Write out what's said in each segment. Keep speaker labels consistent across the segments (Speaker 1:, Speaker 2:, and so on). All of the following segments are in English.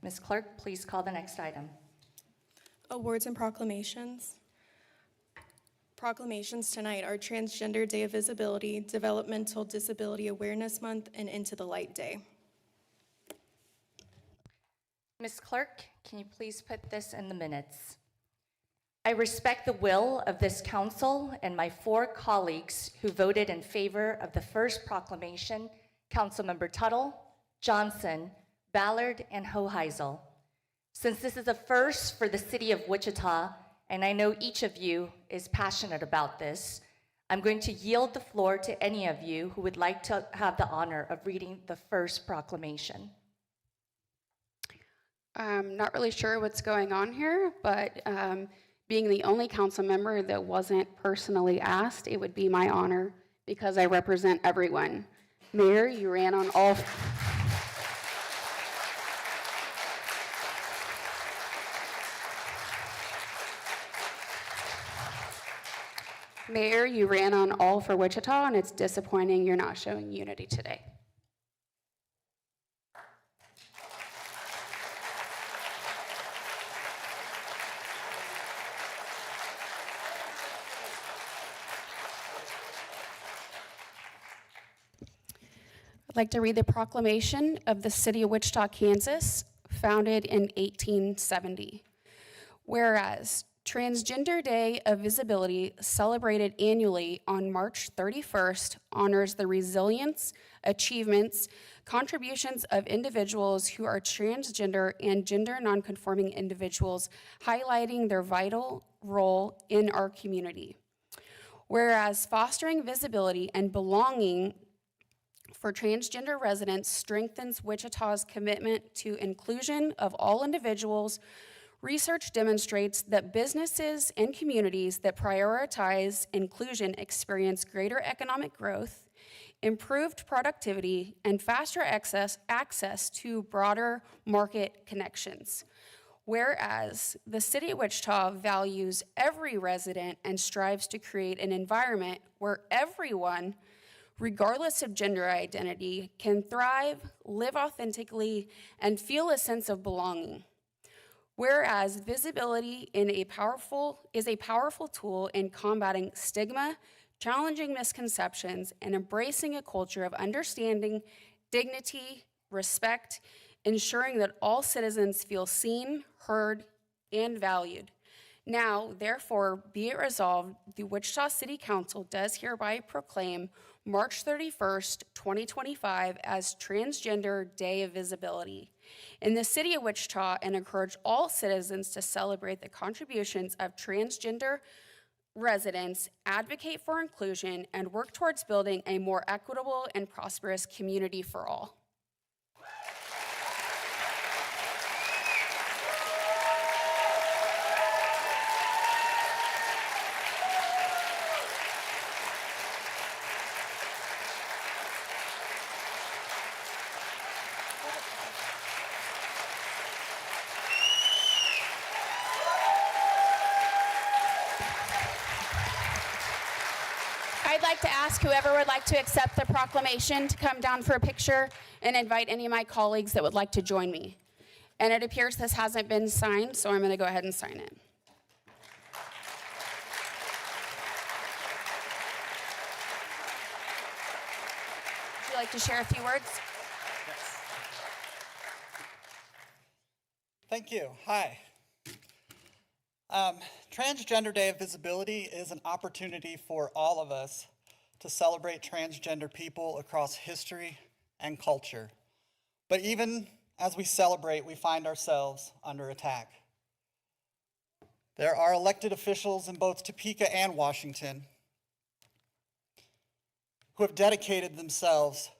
Speaker 1: Ms. Clerk, please call the next item.
Speaker 2: Awards and proclamations. Proclamations tonight are Transgender Day of Visibility, Developmental Disability Awareness Month, and Into the Light Day.
Speaker 1: Ms. Clerk, can you please put this in the minutes? I respect the will of this council and my 4 colleagues who voted in favor of the first proclamation, Councilmember Tuttle, Johnson, Ballard, and Hoheisel. Since this is a first for the city of Wichita, and I know each of you is passionate about this, I'm going to yield the floor to any of you who would like to have the honor of reading the first proclamation.
Speaker 3: I'm not really sure what's going on here, but being the only council member that wasn't personally asked, it would be my honor because I represent everyone. Mayor, you ran on all... Mayor, you ran on all for Wichita, and it's disappointing you're not showing unity today. I'd like to read the proclamation of the City of Wichita, Kansas, founded in 1870. Whereas Transgender Day of Visibility, celebrated annually on March 31st, honors the resilience, achievements, contributions of individuals who are transgender and gender nonconforming individuals, highlighting their vital role in our community. Whereas fostering visibility and belonging for transgender residents strengthens Wichita's commitment to inclusion of all individuals. Research demonstrates that businesses and communities that prioritize inclusion experience greater economic growth, improved productivity, and faster access to broader market connections. Whereas the City of Wichita values every resident and strives to create an environment where everyone, regardless of gender identity, can thrive, live authentically, and feel a sense of belonging. Whereas visibility is a powerful tool in combating stigma, challenging misconceptions, and embracing a culture of understanding, dignity, respect, ensuring that all citizens feel seen, heard, and valued. Now, therefore, be it resolved, the Wichita City Council does hereby proclaim March 31st, 2025 as Transgender Day of Visibility in the City of Wichita, and encourage all citizens to celebrate the contributions of transgender residents, advocate for inclusion, and work towards building a more equitable and prosperous community for all. I'd like to ask whoever would like to accept the proclamation to come down for a picture and invite any of my colleagues that would like to join me. And it appears this hasn't been signed, so I'm going to go ahead and sign it. Would you like to share a few words?
Speaker 4: Yes. Thank you. Hi. Transgender Day of Visibility is an opportunity for all of us to celebrate transgender people across history and culture. But even as we celebrate, we find ourselves under attack. There are elected officials in both Topeka and Washington who have dedicated themselves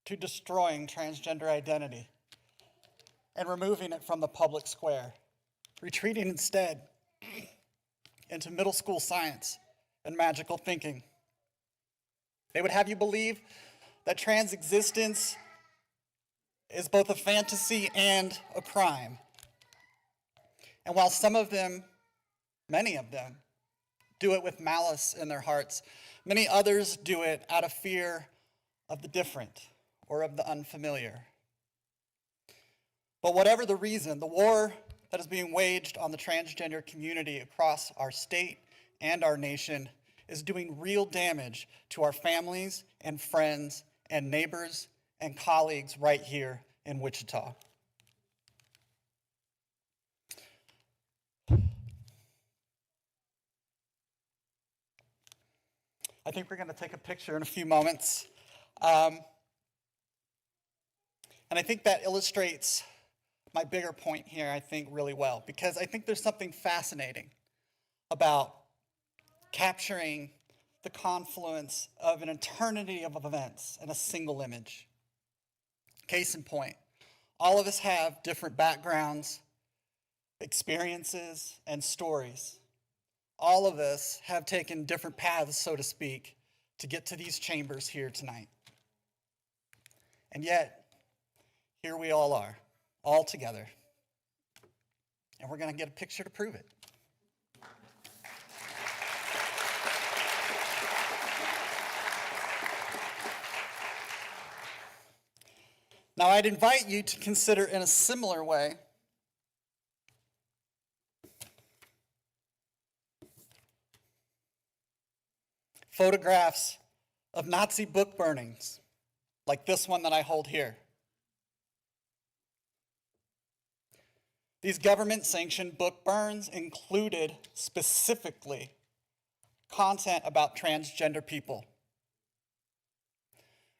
Speaker 4: to destroying transgender identity and removing it from the public square, retreating instead into middle school science and magical thinking. They would have you believe that trans existence is both a fantasy and a crime. And while some of them, many of them, do it with malice in their hearts, many others do it out of fear of the different or of the unfamiliar. But whatever the reason, the war that is being waged on the transgender community across our state and our nation is doing real damage to our families and friends and neighbors and colleagues right here in Wichita. I think we're going to take a picture in a few moments. And I think that illustrates my bigger point here, I think, really well, because I think there's something fascinating about capturing the confluence of an eternity of events in a single image. Case in point, all of us have different backgrounds, experiences, and stories. All of us have taken different paths, so to speak, to get to these chambers here tonight. And yet, here we all are, all together. And we're going to get a picture to prove it. Now, I'd invite you to consider in a similar way photographs of Nazi book burnings, like this one that I hold here. These government-sanctioned book burns included specifically content about transgender people,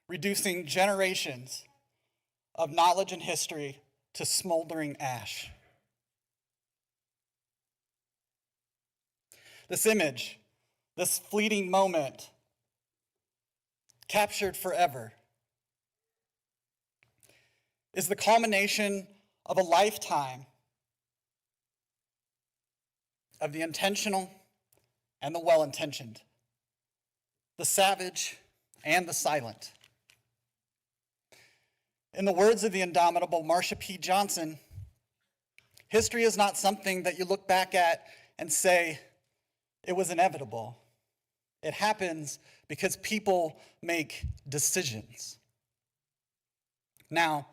Speaker 4: reducing generations of knowledge and history to smoldering ash. This image, this fleeting moment, captured forever, is the culmination of a lifetime of the intentional and the well-intentioned, the savage and the silent. In the words of the indomitable Marsha P. Johnson, history is not something that you look back at and say, it was inevitable. It happens because people make decisions. Now,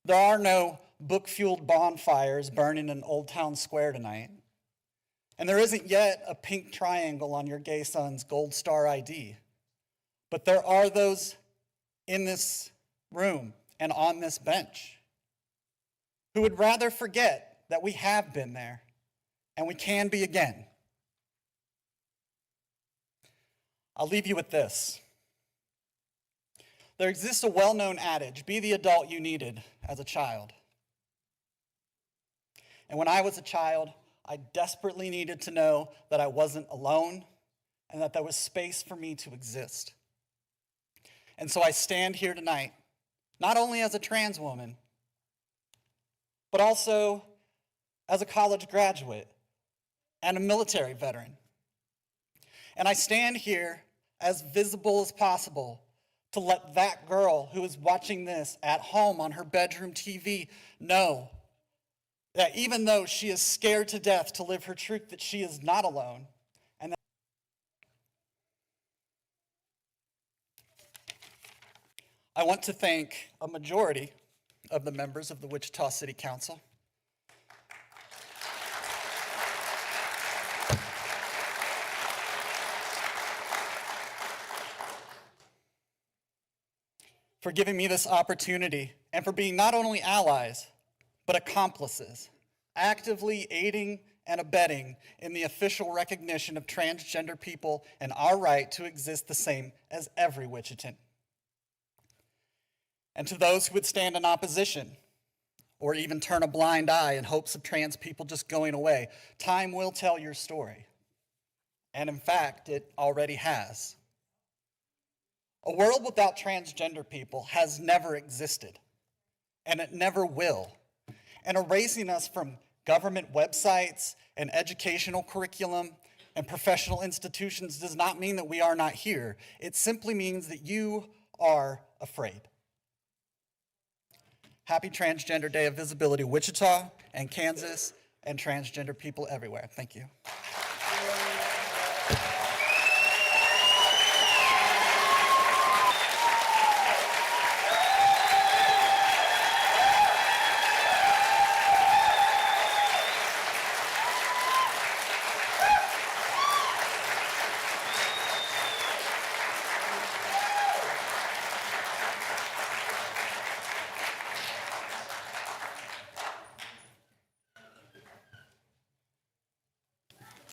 Speaker 4: there are no book-fueled bonfires burning in Old Town Square tonight, and there isn't yet a pink triangle on your gay son's Gold Star ID, but there are those in this room and on this bench who would rather forget that we have been there and we can be again. I'll leave you with this. There exists a well-known adage, be the adult you needed as a child. And when I was a child, I desperately needed to know that I wasn't alone and that there was space for me to exist. And so I stand here tonight, not only as a trans woman, but also as a college graduate and a military veteran. And I stand here as visible as possible to let that girl who is watching this at home on her bedroom TV know that even though she is scared to death to live her truth, that she is not alone. And that I want to thank a majority of the members of the Wichita City Council for giving me this opportunity and for being not only allies, but accomplices, actively aiding and abetting in the official recognition of transgender people and our right to exist the same as every Wichitan. And to those who would stand in opposition or even turn a blind eye in hopes of trans people just going away, time will tell your story. And in fact, it already has. A world without transgender people has never existed, and it never will. And erasing us from government websites and educational curriculum and professional institutions does not mean that we are not here. It simply means that you are afraid. Happy Transgender Day of Visibility, Wichita and Kansas and transgender people everywhere. Thank you.